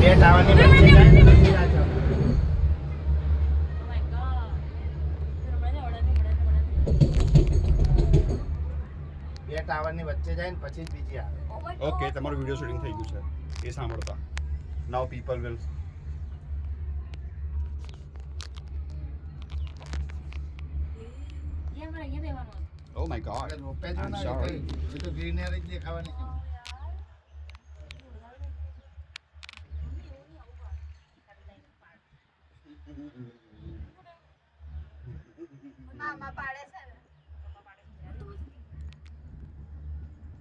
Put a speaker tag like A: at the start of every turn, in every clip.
A: બે ટાવરની વચ્ચે જાય ને પછી આ જાવ. બે ટાવરની વચ્ચે જાય ને પછી જ બીજી આવે.
B: ઓકે, તમારું વિડિયો શૂટિંગ થઈ ગયું છે એ સાંભળતા. Now people will Oh my god.
A: રોપે જો
B: I'm
A: ને
B: sorry.
A: એ તો ગ્રીનરી જ દેખાવાની.
C: મામા પાડે છે ને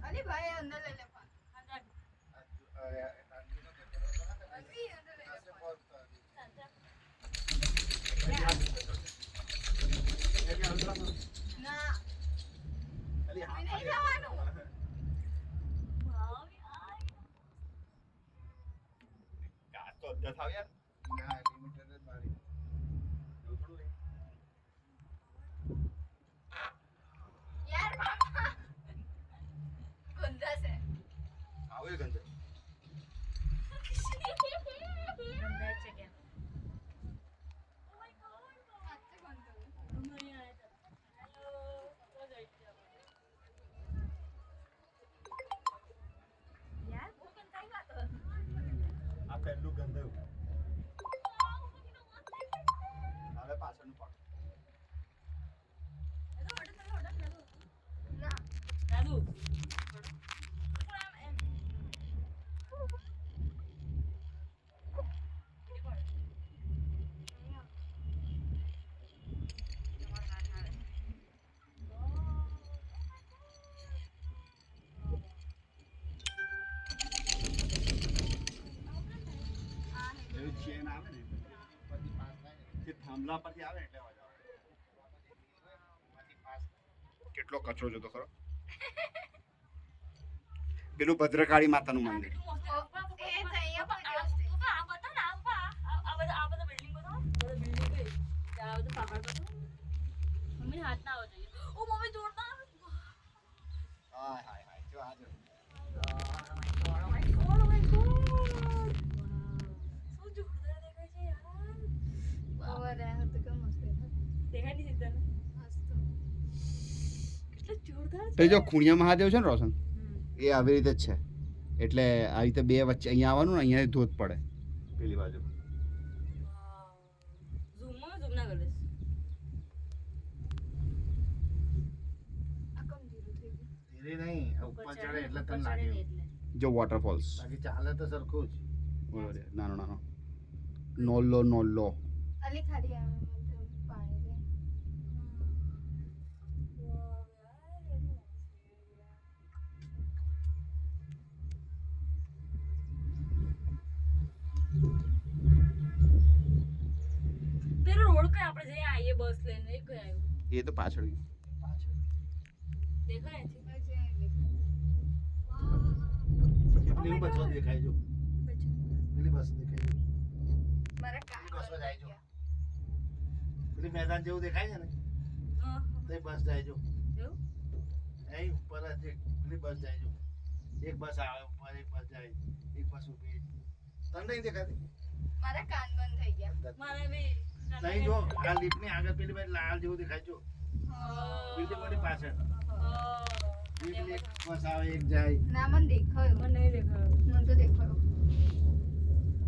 C: અલી ભાઈ અંદર લઈ લે ફોન અલી અંદર લઈ લે ફોન ના નહીં જવાનું
B: કાચ તો અડધા થાવ યાર.
A: ના લિમિટેડ જ મારી.
B: એવું થોડું લે.
C: યાર મામા ગુંદા છે
B: આવો એ ગંધ. આ પહેલું ગંધ. હવે પાછળનું પાક.
C: ના
B: એવું ચેન આવે ને
A: પછી પાસ થાય ને.
B: તે થાંભલા પરથી આવે એટલે અવાજ આવે.
A: પછી પાસ
B: કેટલો કચરો જતો ખરો. પેલું ભદ્રકાળી માતાનું મંદિર.
C: એ તૈયાર પણ
D: મમ્મી હાથ ના આવો જોઈએ ઓ મમ્મી જોરદાર
B: હાય હાય હાય જો આ જો.
D: શું જોરદાર દેખાય છે યાર
C: ઓવર આ તો કેમ મસ્ત
D: દેખાય નહીં સીધા
C: મસ્ત
D: કેટલો જોરદાર
B: તો જો ખૂણિયા મહાદેવ છે ને રોશન, એ આવી રીતે જ છે. એટલે આવી રીતે બે વચ્ચે અહીંયા આવવાનું ને અહીંયાથી ધોધ પડે પેલી બાજુ.
D: ઝૂમ ના કરે
C: આ કમ જીરું થઈ ગયું
A: ધીરે નહીં આ ઉપર ચડે એટલે તને લાગે.
B: જો વોટરફોલ્સ.
A: બાકી ચાલે તો સરખું જ.
B: બરોબર, નાનો નાનો નોલ્લો નોલ્લો.
C: અલી ખાલી આવે મતલબ પાણી દે
D: પેલો રોડ કઈ આપણે જઈએ આઈએ બસ લઈને એ કઈ આવ્યું
B: એ તો પાછળ ગયું.
D: દેખાય છે
A: પેલી બસો દેખાય જો. પેલી બસ દેખાય જો.
C: મારા કાન
A: બસો જાય જો. પેલી મેદાન જેવું દેખાય છે ને તો એ બસ જાય જો.
D: એવું
A: અહીં ઉપર જ પેલી બસ જાય જો. એક બસ આવે ઉપર, એક બસ જાય, એક બસ ઊભી. તને નહીં દેખાતી?
C: મારા કાન બંધ થઈ ગયા
D: મારે બી
A: નહીં જો આ લીફની આગળ પેલી બાજુ લાલ જેવું દેખાય જો. પેલી મોટી પાછળ પેલી એક બસ આવે, એક જાય.
C: ના મને દેખાયું
D: મને નહીં દેખાયું
C: મને તો દેખાયું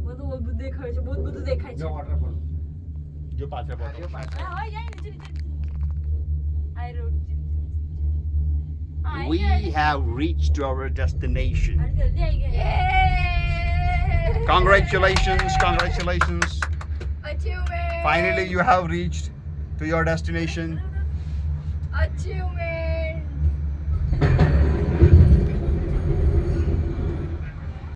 D: બધું દેખાય છે બહુ બધું દેખાય છે
A: જો વોટરફોલ.
B: જો પાછળ
A: આ રહ્યો પાછળ.
D: હા હોય જાય નીચે નીચે આઈ road
B: We have reached our destination.
D: અરે જલ્દી આવી ગયા
B: Congratulations, congratulations.
C: Achievement
B: Finally you have reached to your destination.
C: Achievement